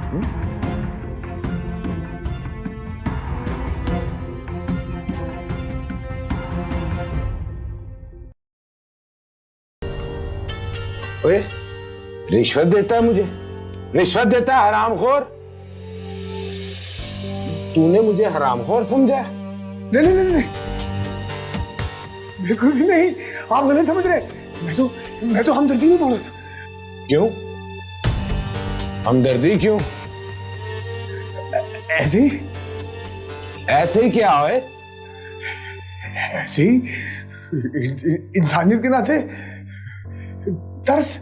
ओए, रिश्वत देता है मुझे, रिश्वत देता है हरामखोर। तूने मुझे हरामखोर समझा? नहीं नहीं नहीं नहीं, बिल्कुल भी नहीं, आप गलत समझ रहे। मैं तो हमदर्दी नहीं बोल रहा था। क्यों? हमदर्दी क्यों? ऐसे ही। ऐसे ही क्या है? ऐसे ही इंसानियत के नाते तरस।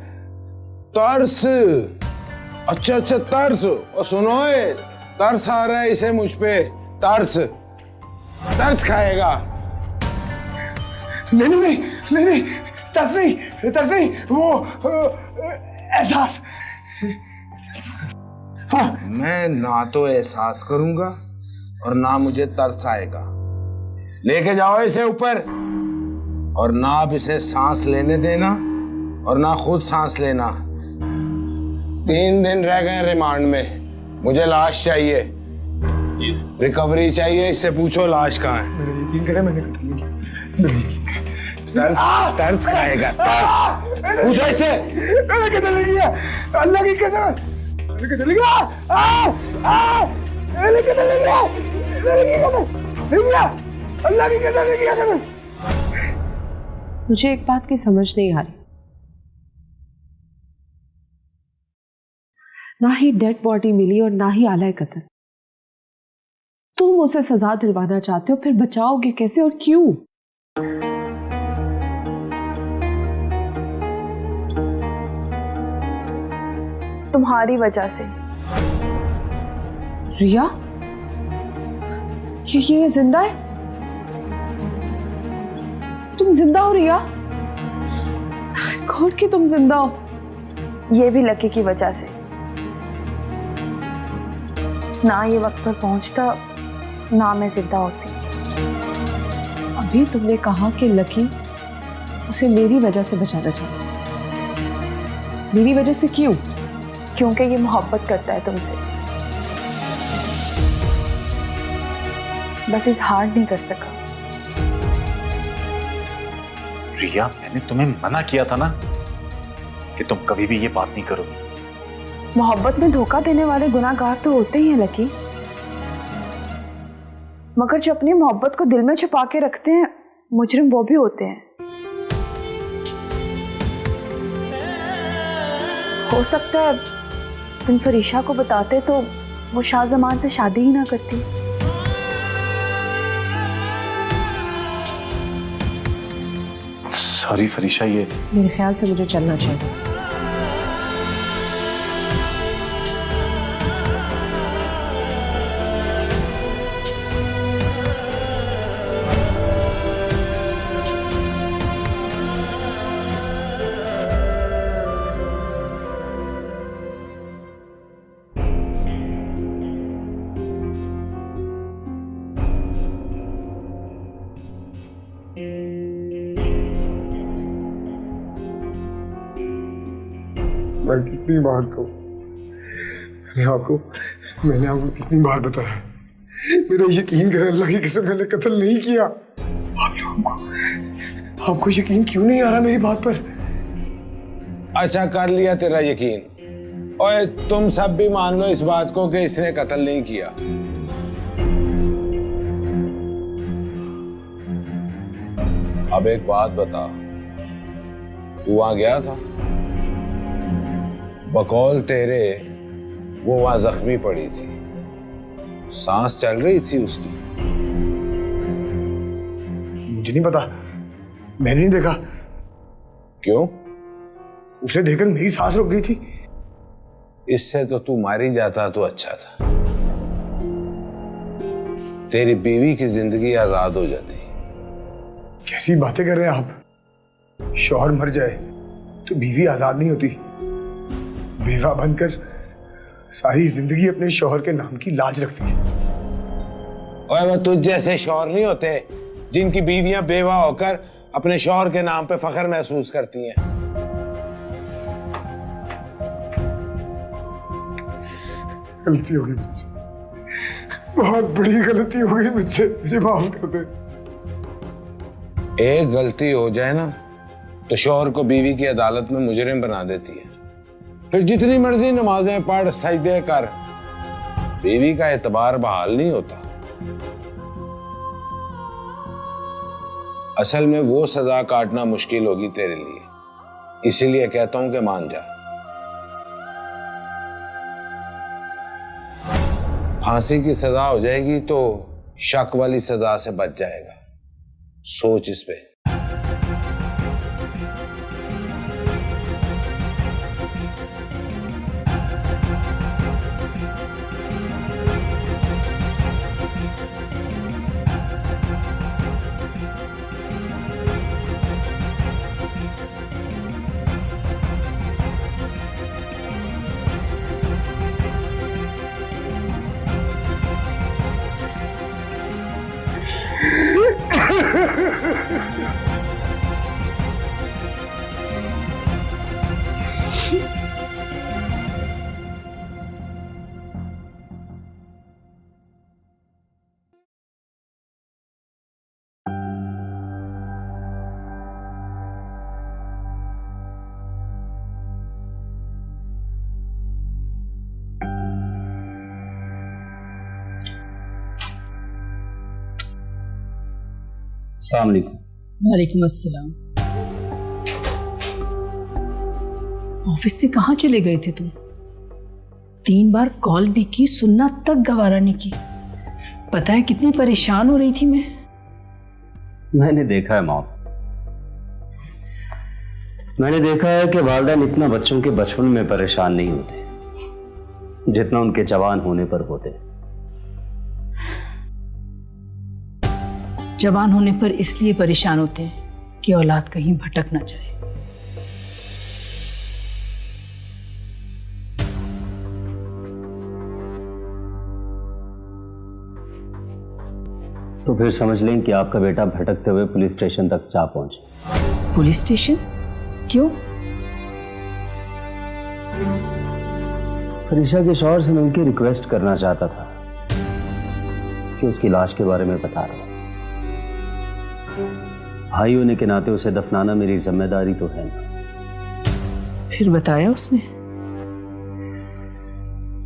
तरस? अच्छा अच्छा, तरस। और सुनो, तरस आ रहा है इसे मुझ पे। तरस, तरस खाएगा। नहीं नहीं नहीं नहीं नहीं, तरस नहीं, वो एहसास। हाँ, मैं ना तो एहसास करूंगा और ना मुझे तरस आएगा। लेके जाओ इसे ऊपर, और ना आप इसे सांस लेने देना और ना खुद सांस लेना। 3 दिन रह गए रिमांड में। मुझे लाश चाहिए, रिकवरी चाहिए। इससे पूछो लाश कहाँ है। मेरा यकीन करे, मैंने कत्ल नहीं किया। मेरा यकीन करे। तरस खाएगा, तरस। पूछो इससे। मैंने कत्ल नहीं किया, अल्लाह की कसम। मैंने कत्ल नहीं किया। मैंने कत्ल नहीं किया, नहीं किया, अल्लाह की कसम नहीं किया। मुझे एक बात की समझ नहीं आ रही, ना ही डेड बॉडी मिली और ना ही आला कत्ल। तुम उसे सजा दिलवाना चाहते हो, फिर बचाओगे कैसे और क्यों? तुम्हारी वजह से। रिया, ये जिंदा है? तुम जिंदा हो रिया? गॉड कि तुम जिंदा हो। ये भी लकी की वजह से। ना ये वक्त पर पहुंचता, ना मैं जिंदा होती। अभी तुमने कहा कि लकी उसे मेरी वजह से बचाना चाहता। मेरी वजह से क्यों? क्योंकि ये मोहब्बत करता है तुमसे, बस इजहार नहीं कर सका। रिया, मैंने तुम्हें मना किया था ना कि तुम कभी भी ये बात नहीं करोगी। मोहब्बत में धोखा देने वाले गुनाहगार तो होते ही हैं लकी, मगर जो अपनी मोहब्बत को दिल में छुपा के रखते हैं, मुजरिम वो भी होते हैं। हो सकता है तुम फरीशा को बताते तो वो शाहजमान से शादी ही ना करती। सॉरी फरीशा, ये मेरे ख्याल से मुझे चलना चाहिए। मैं कितनी बार कहूँ, मैंने आपको कितनी बार बताया, मेरा यकीन करें, अल्लाह की कसम मैंने कत्ल नहीं किया। आपको यकीन क्यों नहीं आ रहा मेरी बात पर? अच्छा, कर लिया तेरा यकीन। और तुम सब भी मान लो इस बात को कि इसने कत्ल नहीं किया। अब एक बात बता, तू वहां गया था? बकौल तेरे वो वहां जख्मी पड़ी थी, सांस चल रही थी उसकी। मुझे नहीं पता, मैंने नहीं देखा। क्यों? उसे देखकर मेरी सांस रुक गई थी। इससे तो तू मार ही जाता तो अच्छा था, तेरी बीवी की जिंदगी आजाद हो जाती। कैसी बातें कर रहे हैं आप? शौहर मर जाए तो बीवी आजाद नहीं होती। बेवा बनकर सारी जिंदगी अपने शौहर के नाम की लाज रखती है। और वो तुझ जैसे शौहर नहीं होते जिनकी बीवियां बेवा होकर अपने शौहर के नाम पे फख्र महसूस करती हैं। गलती हो गई मुझसे, बहुत बड़ी गलती हो गई मुझसे, मुझे माफ कर दे। एक गलती हो जाए ना तो शौहर को बीवी की अदालत में मुजरिम बना देती है। फिर जितनी मर्जी नमाजें पढ़, सजदे कर, बीवी का एतबार बहाल नहीं होता। असल में वो सजा काटना मुश्किल होगी तेरे लिए, इसीलिए कहता हूं कि मान जा। फांसी की सजा हो जाएगी तो शक वाली सजा से बच जाएगा। सोच इस पे। अस्सलाम वालेकुम। वालेकुम अस्सलाम। ऑफिस से कहाँ चले गए थे तुम? 3 बार कॉल भी की, सुनना तक गवारा नहीं की। पता है कितनी परेशान हो रही थी मैं। मैंने देखा है मॉम, मैंने देखा है कि वालिदैन इतना बच्चों के बचपन में परेशान नहीं होते जितना उनके जवान होने पर होते। जवान होने पर इसलिए परेशान होते हैं कि औलाद कहीं भटक ना जाए। तो फिर समझ लें कि आपका बेटा भटकते हुए पुलिस स्टेशन तक जा पहुंचे। Police station? क्यों? फरीशा के शौहर से मिलकर रिक्वेस्ट करना चाहता था कि उसकी लाश के बारे में बता रहा हूं। भाई होने के नाते उसे दफनाना मेरी जिम्मेदारी तो है ना। फिर बताया उसने?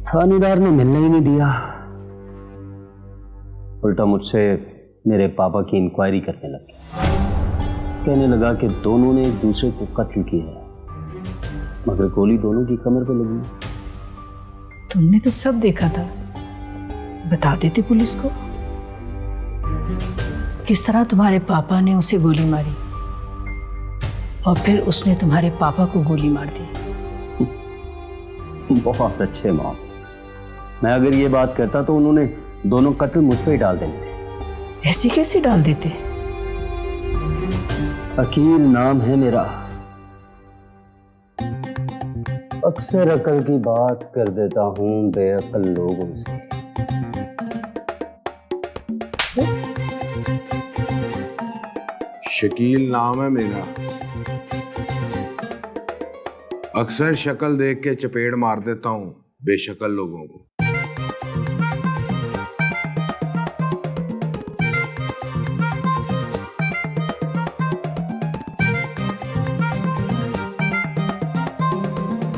थानेदार ने मिलने ही नहीं दिया, उल्टा मुझसे मेरे पापा की इंक्वायरी करने लग गया। कहने लगा कि दोनों ने एक दूसरे को कत्ल किया है, मगर गोली दोनों की कमर पे लगी। तुमने तो सब देखा था, बता देते पुलिस को। किस तरह तुम्हारे पापा ने उसे गोली मारी और फिर उसने तुम्हारे पापा को गोली मार दी। बहुत अच्छे मॉम, मैं अगर ये बात करता तो उन्होंने दोनों कत्ल मुझ पे ही डाल देते। ऐसे कैसे डाल देते? अकील नाम है मेरा, अक्सर अकल की बात कर देता हूं बेअकल लोगों से। शकील नाम है मेरा, अक्सर शक्ल देख के चपेड़ मार देता हूं बेशक्ल लोगों को।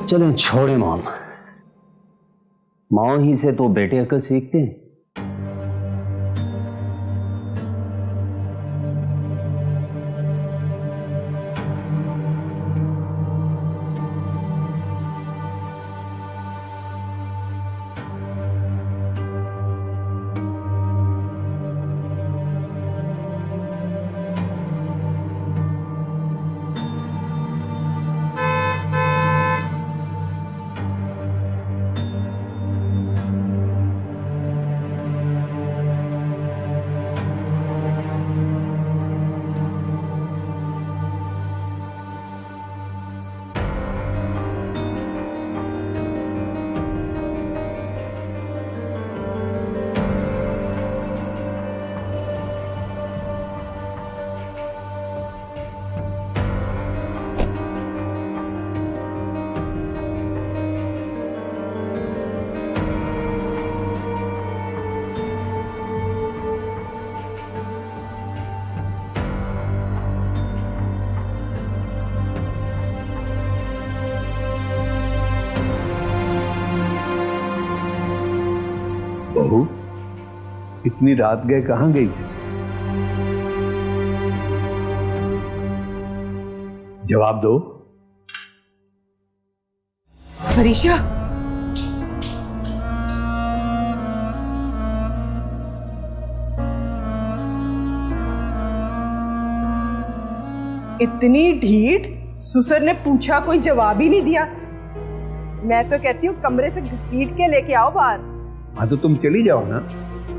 चलें छोड़े मॉम, माँ ही से तो बेटे अकल सीखते हैं। बहू, इतनी रात गए कहां गई थी? जवाब दो। फरीशा, इतनी ढीठ, सुसर ने पूछा कोई जवाब ही नहीं दिया। मैं तो कहती हूँ कमरे से घसीट के लेके आओ बाहर। हाँ तो तुम चली जाओ ना,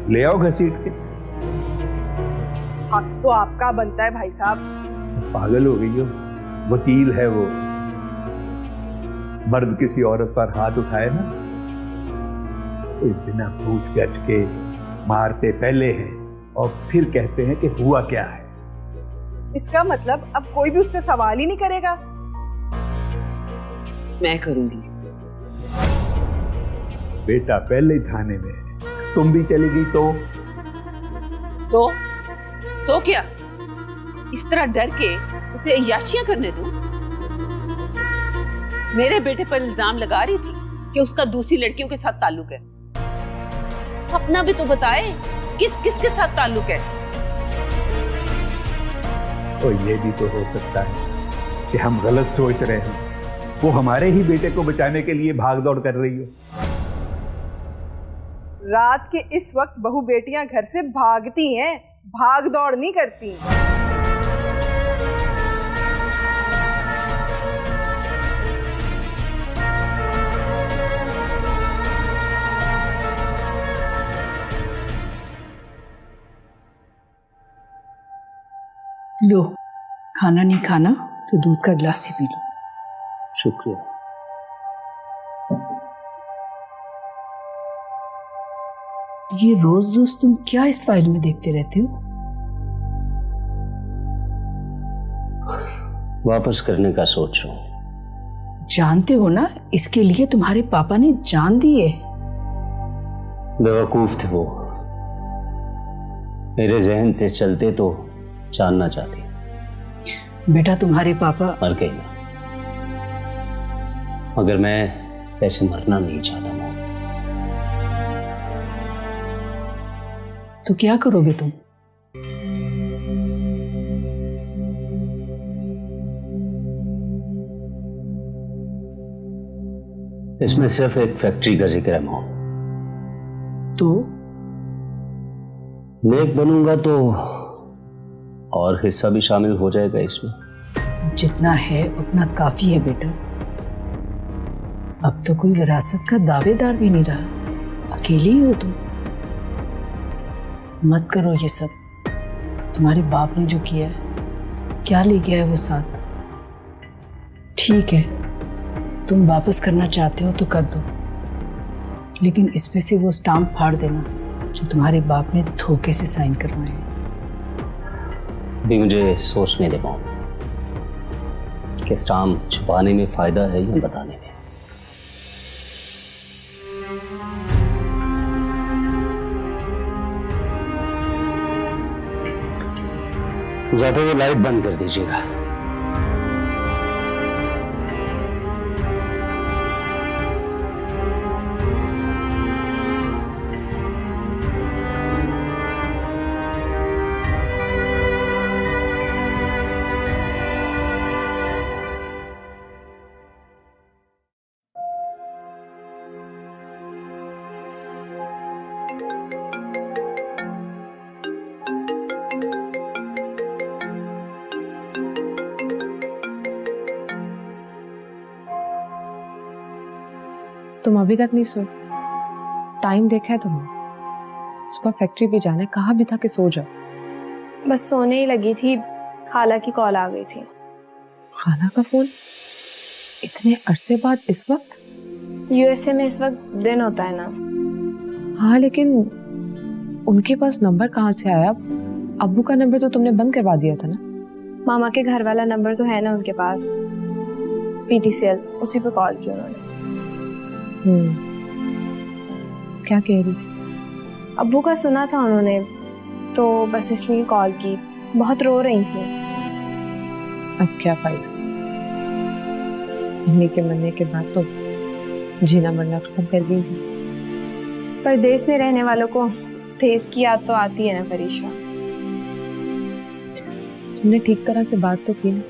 ले आओ घसीट के। हक तो आपका बनता है भाई साहब। पागल हो गई हो, वकील है वो। मर्द किसी औरत पर हाथ उठाए ना तो बिना पूछ गछ के मारते पहले हैं और फिर कहते हैं कि हुआ क्या है। इसका मतलब अब कोई भी उससे सवाल ही नहीं करेगा। मैं करूंगी। बेटा पहले थाने में है, तुम भी चली गई तो क्या इस तरह डर के उसे अय्याशियां करने दूं? मेरे बेटे पर इल्जाम लगा रही थी कि उसका दूसरी लड़कियों के साथ ताल्लुक है। अपना भी तो बताए, किस किस के साथ ताल्लुक है? तो ये भी तो हो सकता है कि हम गलत सोच रहे हैं, वो हमारे ही बेटे को बचाने के लिए भाग दौड़ कर रही है। रात के इस वक्त बहू बेटियां घर से भागती हैं, भाग दौड़ नहीं करती। लो, खाना नहीं खाना तो दूध का गिलास ही पी लो। शुक्रिया। ये रोज रोज तुम क्या इस फाइल में देखते रहते हो? वापस करने का सोच रहा हूं। जानते हो ना, इसके लिए तुम्हारे पापा ने जान दी है। बेवकूफ थे वो, मेरे जहन से चलते तो जानना चाहती। बेटा तुम्हारे पापा मर गए ना, मगर मैं ऐसे मरना नहीं चाहता हूं। तो क्या करोगे तुम? इसमें सिर्फ एक फैक्ट्री का जिक्र है मॉम। तो नेक बनूंगा तो और हिस्सा भी शामिल हो जाएगा इसमें। जितना है उतना काफी है बेटा। अब तो कोई विरासत का दावेदार भी नहीं रहा, अकेले ही हो तुम। मत करो ये सब। तुम्हारे बाप ने जो किया है, क्या ले गया है वो साथ। ठीक है, तुम वापस करना चाहते हो तो कर दो, लेकिन इस पे से वो स्टाम्प फाड़ देना जो तुम्हारे बाप ने धोखे से साइन करवाए हैं। भी मुझे सोचने दे मॉम कि स्टाम्प छुपाने में फायदा है या बताने में। जाते हुए लाइट बंद कर दीजिएगा। तुम अभी तक नहीं सो? टाइम देखा है तुमने? सुबह फैक्ट्री भी जाना है, कहाँ भी था कि सो जाओ। बस सोने ही लगी थी, खाला की कॉल आ गई थी। खाला का फोन? इतने अरसे बाद इस वक्त? यूएसए में इस वक्त दिन होता है ना। हाँ, लेकिन उनके पास नंबर कहाँ से आया? अब्बू का नंबर तो तुमने बंद करवा दिया था ना। मामा के घर वाला नंबर तो है ना उनके पास, पीटीसीएल, उसी पे कॉल किया उन्होंने। क्या कह रही? अब्बू का सुना था उन्होंने, तो बस इसलिए कॉल की। बहुत रो रही थी। अब क्या फायदा, मम्मी के मरने के बाद तो जीना मरना खत्म कर दी थी। परदेश में रहने वालों को देश की याद तो आती है ना फरीशा। तुमने ठीक तरह से बात तो की ना,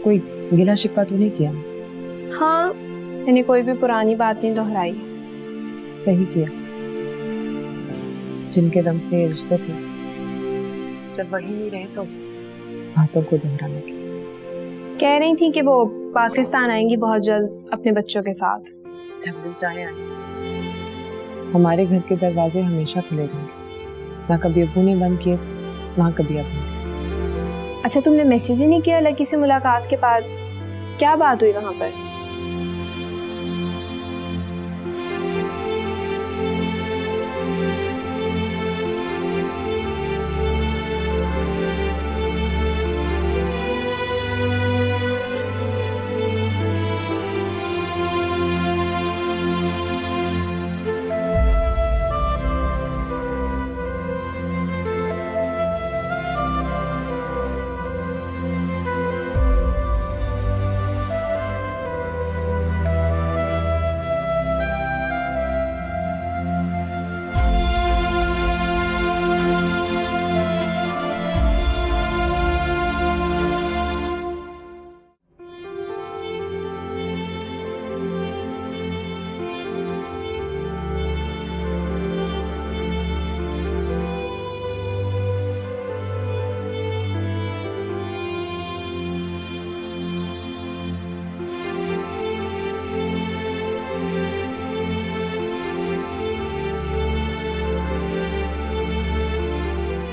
कोई गिला शिकवा तो नहीं किया? हाँ, मैंने कोई भी पुरानी बात नहीं दोहराई। सही किया। जिनके दम से ये रिश्ते थे, जब वही नहीं रहे तो बातों को दोहराने की। कह रही थी कि वो पाकिस्तान आएंगी बहुत जल्द अपने बच्चों के साथ। जब दिन चाहे आए। हमारे घर के दरवाजे हमेशा खुले रहेंगे, ना कभी अब्बू ने बंद किए, ना कभी अब्बू। अच्छा, तुमने मैसेज ही नहीं किया लकी से मुलाकात के बाद? क्या बात हुई वहां पर?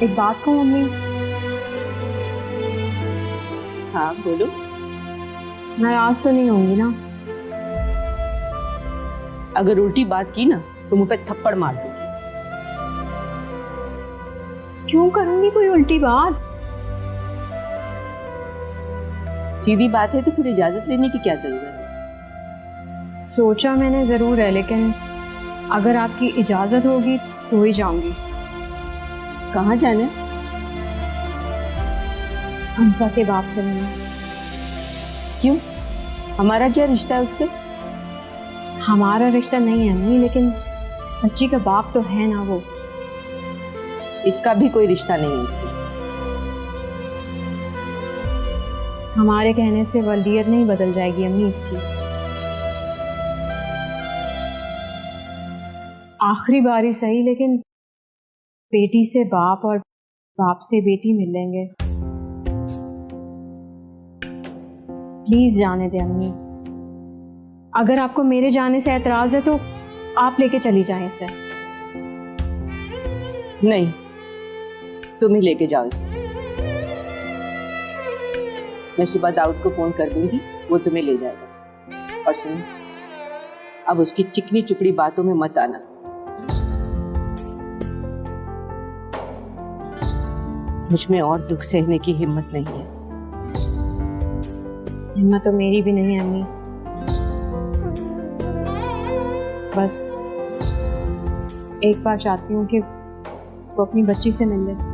एक बात कहूँ मम्मी? हाँ बोलो। नाराज तो नहीं होंगी ना? अगर उल्टी बात की ना तो मुंह पे थप्पड़ मार दूंगी। क्यों करूंगी कोई उल्टी बात? सीधी बात है तो फिर इजाजत लेने की क्या जरूरत है? सोचा मैंने जरूर है, लेकिन अगर आपकी इजाजत होगी तो ही जाऊंगी। कहाँ जाना? हमसा के बाप से मिलने। क्यों? हमारा क्या रिश्ता है उससे? हमारा रिश्ता नहीं है अम्मी, लेकिन इस बच्ची का बाप तो है ना वो। इसका भी कोई रिश्ता नहीं है उससे। हमारे कहने से वल्दियत नहीं बदल जाएगी अम्मी इसकी। आखिरी बारी सही, लेकिन बेटी से बाप और बाप से बेटी मिलेंगे। प्लीज जाने दे अम्मी। अगर आपको मेरे जाने से एतराज है तो आप लेके चली जाएं इसे। नहीं, तुम ही लेके जाओ इसे। मैं सुबह दाऊद को फोन कर दूंगी, वो तुम्हें ले जाएगा। और सुनो, अब उसकी चिकनी चुपड़ी बातों में मत आना। मुझमें और दुख सहने की हिम्मत नहीं है। हिम्मत तो मेरी भी नहीं है अम्मी। बस एक बार चाहती हूँ कि वो अपनी बच्ची से मिल ले।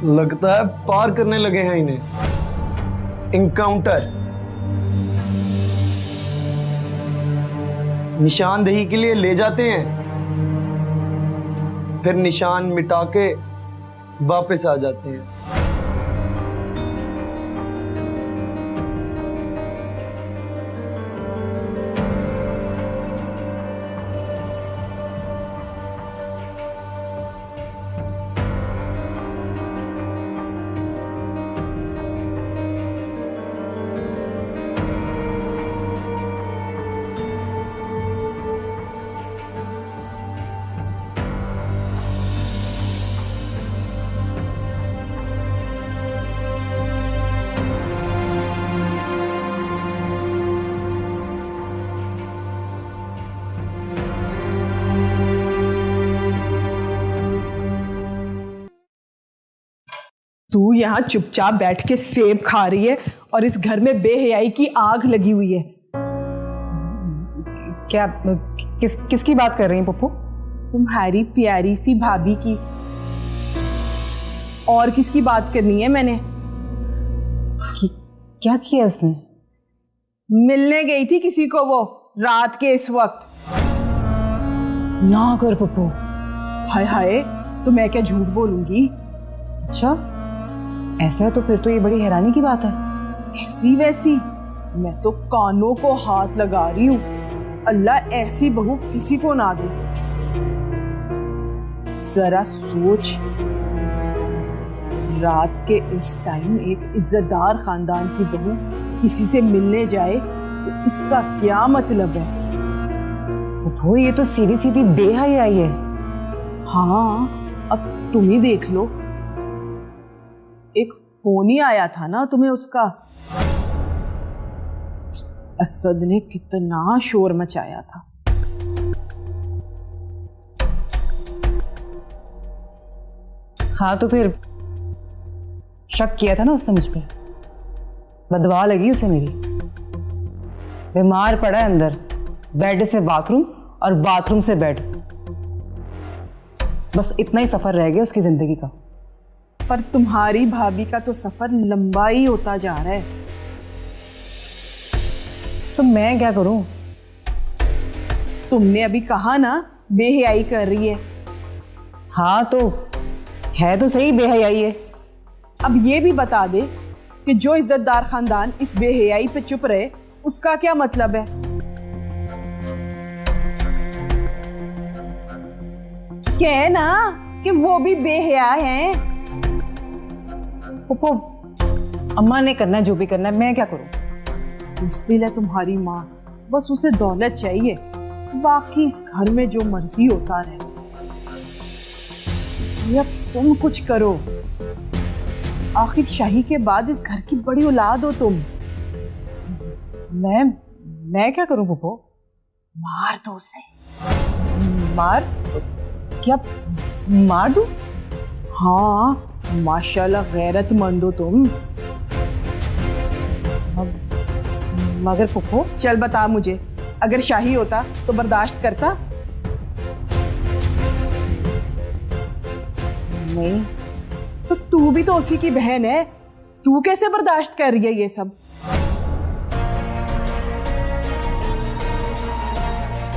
लगता है पार करने लगे हैं इन्हें। इनकाउंटर। निशानदेही के लिए ले जाते हैं, फिर निशान मिटा के वापस आ जाते हैं। तू यहाँ चुपचाप बैठ के सेब खा रही है और इस घर में बेहयाई की आग लगी हुई है। क्या किसकी बात कर रही हैं पप्पू? तुम्हारी प्यारी सी भाभी की। और किसकी बात करनी है मैंने? क्या किया उसने? मिलने गई थी किसी को वो रात के इस वक्त। ना कर पप्पू। हाय हाय, तो मैं क्या झूठ बोलूंगी? अच्छा ऐसा है तो फिर तो ये बड़ी हैरानी की बात है। ऐसी वैसी मैं तो कानों को हाथ लगा रही हूँ। अल्लाह ऐसी बहू किसी को ना दे। जरा सोच, रात के इस टाइम एक इज्जतदार खानदान की बहू किसी से मिलने जाए तो इसका क्या मतलब है? वो ये तो सीधी सीधी बेहयाई है। हाँ, अब तुम ही देख लो। एक फोन ही आया था ना तुम्हें उसका। असद ने कितना शोर मचाया था। हाँ तो फिर शक किया था ना उसने मुझ पे। बदवा लगी उसे मेरी। बीमार पड़ा है अंदर, बेड से बाथरूम और बाथरूम से बेड। बस इतना ही सफर रह गया उसकी जिंदगी का। पर तुम्हारी भाभी का तो सफर लंबा ही होता जा रहा है। तो मैं क्या करूं? तुमने अभी कहा ना बेहयाई कर रही है। हाँ तो है तो सही बेहयाई है। अब ये भी बता दे कि जो इज्जतदार खानदान इस बेहयाई पे चुप रहे उसका क्या मतलब है? कह ना कि वो भी बेहया हैं। पप्पू अम्मा ने करना है जो भी करना है, मैं क्या करूं? मुश्किल है तुम्हारी माँ, बस उसे दौलत चाहिए, बाकी इस घर में जो मर्जी होता रहे। इसलिए अब तुम कुछ करो। आखिर शाही के बाद इस घर की बड़ी औलाद हो तुम। मैं क्या करूं पप्पू? मार दो उसे। मार? क्या मार दूं? हाँ, माशाल्लाह गैरतमंद हो तुम। मगर पप्पू चल बता मुझे, अगर शाही होता तो बर्दाश्त करता? नहीं। तो तू भी तो उसी की बहन है, तू कैसे बर्दाश्त कर रही है ये सब?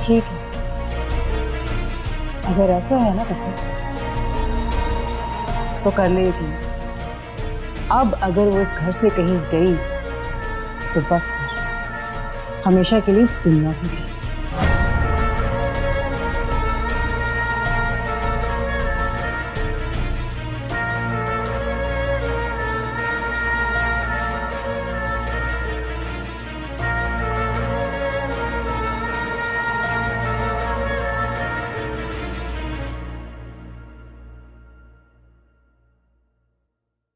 ठीक है, अगर ऐसा है ना तो कर ले यकीन। अब अगर वो इस घर से कहीं गई तो बस हमेशा के लिए इस दुनिया से गई।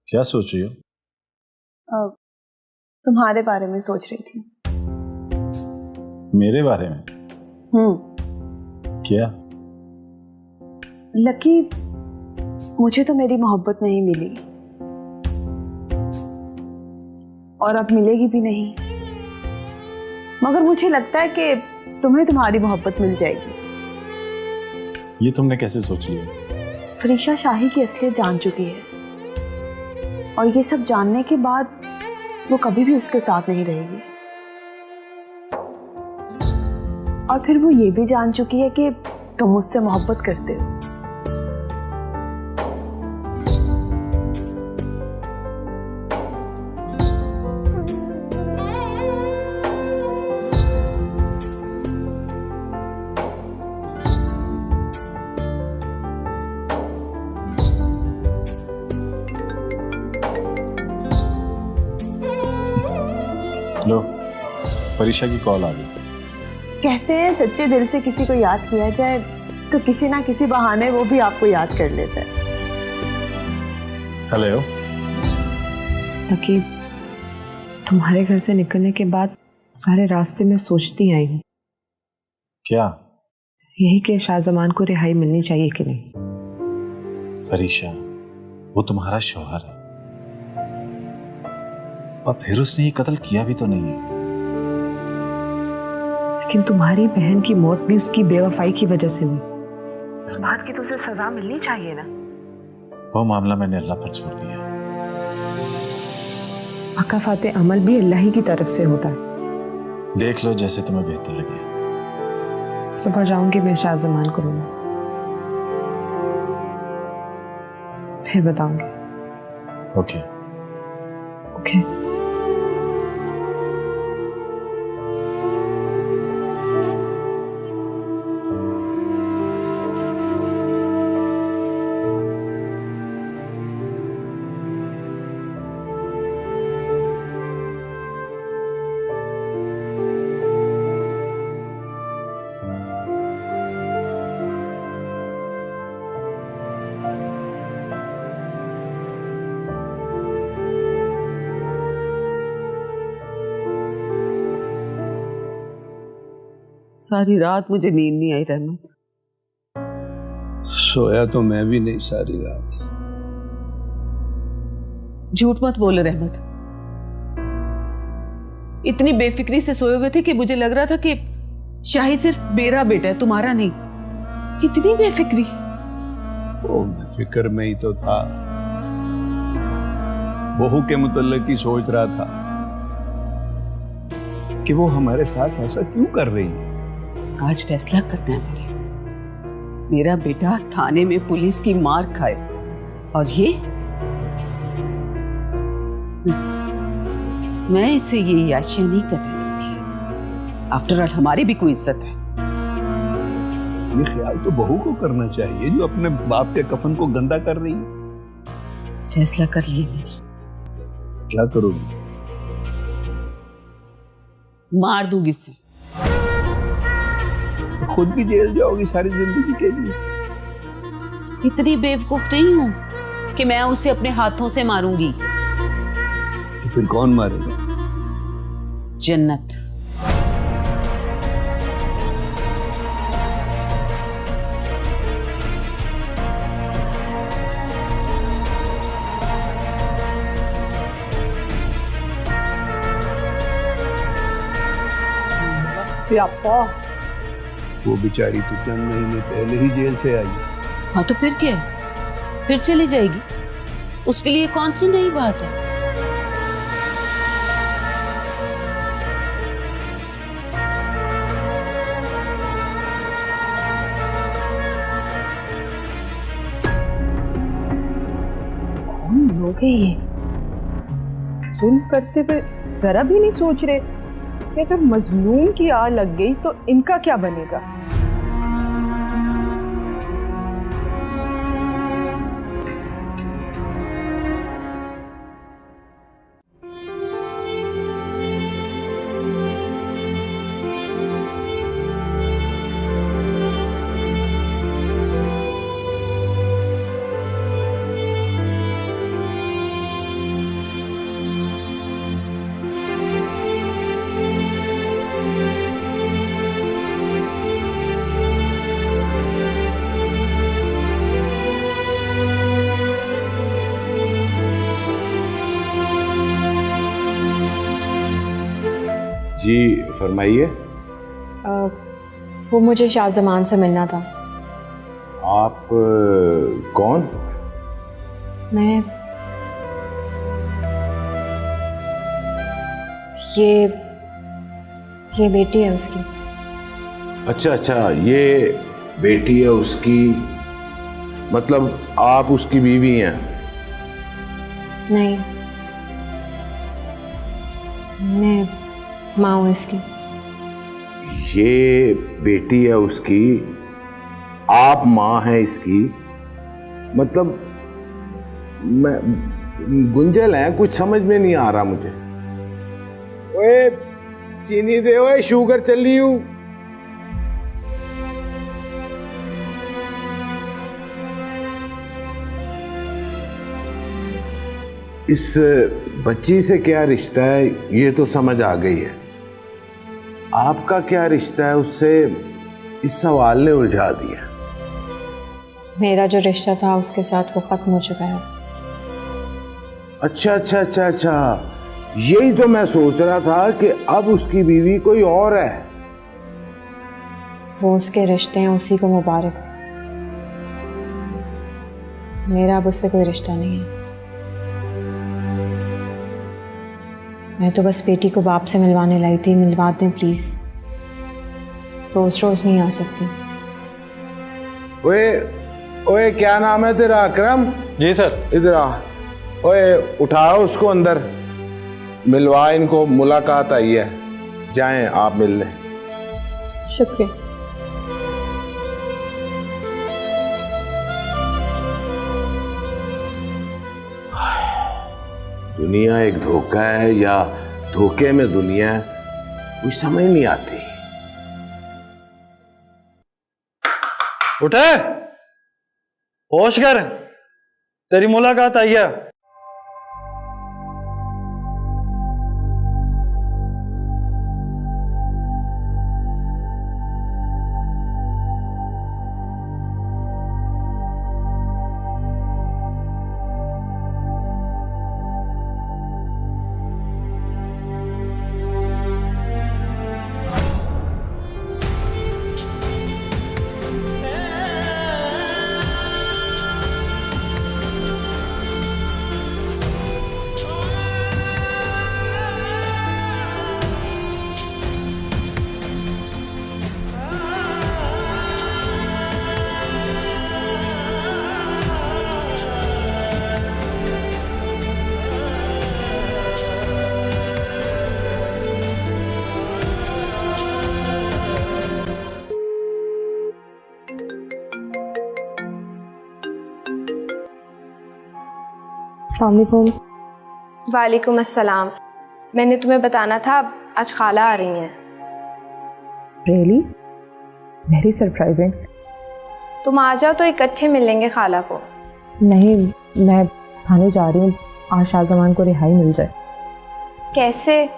क्या सोच रही हो? तुम्हारे बारे में सोच रही थी। मेरे बारे में? क्या? लकी, मुझे तो मेरी मोहब्बत नहीं मिली और अब मिलेगी भी नहीं, मगर मुझे लगता है कि तुम्हें तुम्हारी मोहब्बत मिल जाएगी। ये तुमने कैसे सोच लिया? फरीशा शाही की असलियत जान चुकी है और ये सब जानने के बाद वो कभी भी उसके साथ नहीं रहेगी। और फिर वो ये भी जान चुकी है कि तुम मुझसे मोहब्बत करते हो। लो, फरीशा की कॉल आ गई। कहते हैं सच्चे दिल से किसी को याद किया जाए तो किसी ना किसी बहाने वो भी आपको याद कर लेता है। हेलो। लकी, तुम्हारे घर से निकलने के बाद सारे रास्ते में सोचती आई हूँ। क्या? यही कि शाहजमान को रिहाई मिलनी चाहिए कि नहीं। फरीशा, वो तुम्हारा शौहर है, और फिर उसने ये कत्ल किया भी तो नहीं है। लेकिन तुम्हारी बहन की मौत भी उसकी बेवफाई की वजह से हुई। उस बात की तो उसे सजा मिलनी चाहिए ना। वो मामला मैंने अल्लाह पर छोड़ दिया है। अकाफात अमल भी अल्लाह ही की तरफ से होता है। देख लो जैसे तुम्हें बेहतर लगे। सुबह जाऊंगी मैं शाहजमान को मिलने, फिर बताऊंगी। Okay okay. सारी रात मुझे नींद नहीं आई रहमत। सोया तो मैं भी नहीं सारी रात। झूठ मत बोले रहमत। इतनी बेफिक्री से सोए हुए थे कि मुझे लग रहा था कि शाहिद सिर्फ मेरा बेटा है, तुम्हारा नहीं। इतनी बेफिक्री। वो फिक्र में ही तो था, बहू के मुतल्लिक ही सोच रहा था कि वो हमारे साथ ऐसा क्यों कर रही है। आज फैसला करना है मुझे। मेरा बेटा थाने में पुलिस की मार खाए और ये मैं इससे ये याशियां नहीं करने दूंगी। आफ्टर ऑल हमारी भी कोई इज्जत है। ये ख्याल तो बहू को करना चाहिए जो अपने बाप के कफन को गंदा कर रही है। फैसला कर लिए मैंने। क्या करोगी? मार दूंगी इसे। खुद भी जेल जाओगी सारी जिंदगी के लिए। इतनी बेवकूफ नहीं हूं कि मैं उसे अपने हाथों से मारूंगी। तो फिर कौन मारेगा? जन्नत। स्यापा। वो बेचारी तो चंद महीने पहले ही जेल से आई। हाँ तो फिर क्या है? फिर चली जाएगी। उसके लिए कौन सी नई बात है? कौन लोग हैं ये? जुल्म करते हुए जरा भी नहीं सोच रहे कि अगर मजलूम की आग लग गई तो इनका क्या बनेगा। जी फरमाइए। वो मुझे शाहजमान से मिलना था। आप कौन? मैं ये बेटी है उसकी। अच्छा अच्छा, ये बेटी है उसकी, मतलब आप उसकी बीवी हैं? नहीं, मैं माँ हूँ इसकी। ये बेटी है उसकी, आप माँ हैं इसकी, मतलब मैं गुंजल है, कुछ समझ में नहीं आ रहा मुझे। ओए चीनी दे, ओए शुगर चली हूँ। इस बच्ची से क्या रिश्ता है ये तो समझ आ गई है, आपका क्या रिश्ता है उससे, इस सवाल ने उलझा दिया। मेरा जो रिश्ता था उसके साथ वो खत्म हो चुका है। अच्छा अच्छा अच्छा अच्छा, यही तो मैं सोच रहा था कि अब उसकी बीवी कोई और है। वो उसके रिश्ते हैं, उसी को मुबारक हो। मेरा अब उससे कोई रिश्ता नहीं है। मैं तो बस बेटी को बाप से मिलवाने लाई थी। मिलवा दें प्लीज, रोज रोज नहीं आ सकती। ओए ओए, क्या नाम है तेरा? अकरम? जी सर। इधर आ। ओए उठाओ उसको अंदर, मिलवा इनको, मुलाकात आई है। जाएं आप मिलने। शुक्रिया। दुनिया एक धोखा है या धोखे में दुनिया है, कोई समझ नहीं आती। उठे, होश कर, तेरी मुलाकात आई है। अस्सलामुअलैकुम। वालेकुम अस्सलाम। मैंने तुम्हें बताना था, आज खाला आ रही हैं। रियली? Very surprising. तुम आ जाओ तो इकट्ठे मिलेंगे खाला को। नहीं, मैं थाने जा रही हूँ, आज शाहजमान को रिहाई मिल जाए। कैसे?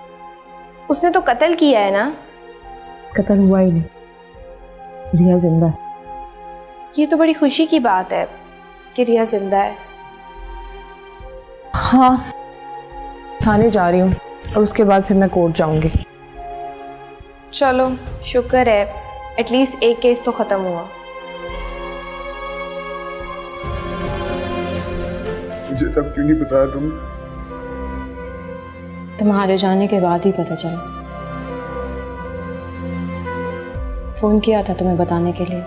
उसने तो कत्ल किया है ना? कत्ल हुआ ही नहीं, रिया जिंदा है। ये तो बड़ी खुशी की बात है कि रिया जिंदा है। हाँ, थाने जा रही हूँ और उसके बाद फिर मैं कोर्ट जाऊंगी। चलो शुक्र है, एटलीस्ट एक केस तो खत्म हुआ। मुझे तब क्यों नहीं बताया तुम? तुम्हारे जाने के बाद ही पता चला। फोन किया था तुम्हें बताने के लिए,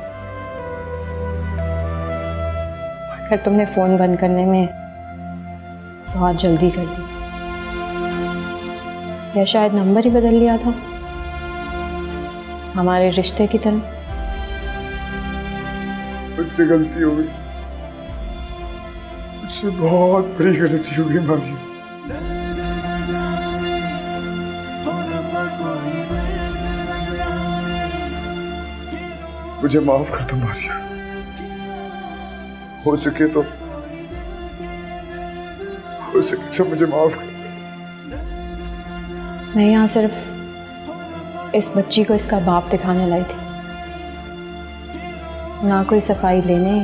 मगर तुमने फोन बंद करने में बहुत जल्दी कर दी, या शायद नंबर ही बदल लिया था हमारे रिश्ते की तरह। मुझसे गलती हो गई, मुझसे बहुत बड़ी गलती हो गई मारिया। मुझे माफ कर दो मारिया, हो सके तो मुझे माफ कर। मैं यहाँ सिर्फ इस बच्ची को इसका बाप दिखाने लाई थी, ना कोई सफाई लेने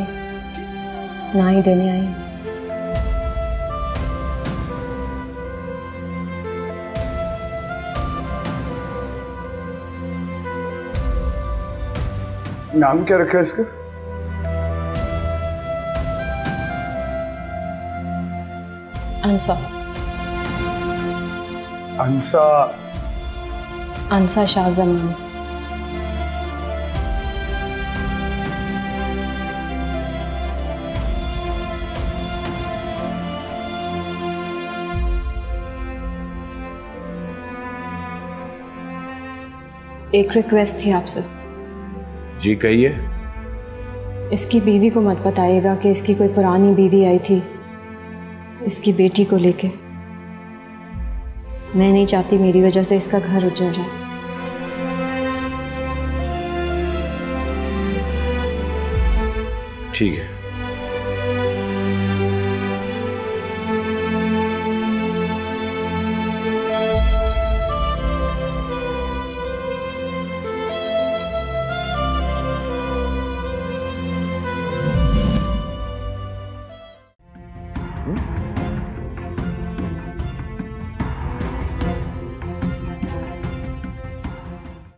ना ही देने आई। नाम क्या रखा है इसका? अंसा। अंसा? अंसा शाहजमान। एक रिक्वेस्ट थी आपसे। जी कहिए। इसकी बीवी को मत बताइएगा कि इसकी कोई पुरानी बीवी आई थी इसकी बेटी को लेके। मैं नहीं चाहती मेरी वजह से इसका घर उजड़ जाए। ठीक है।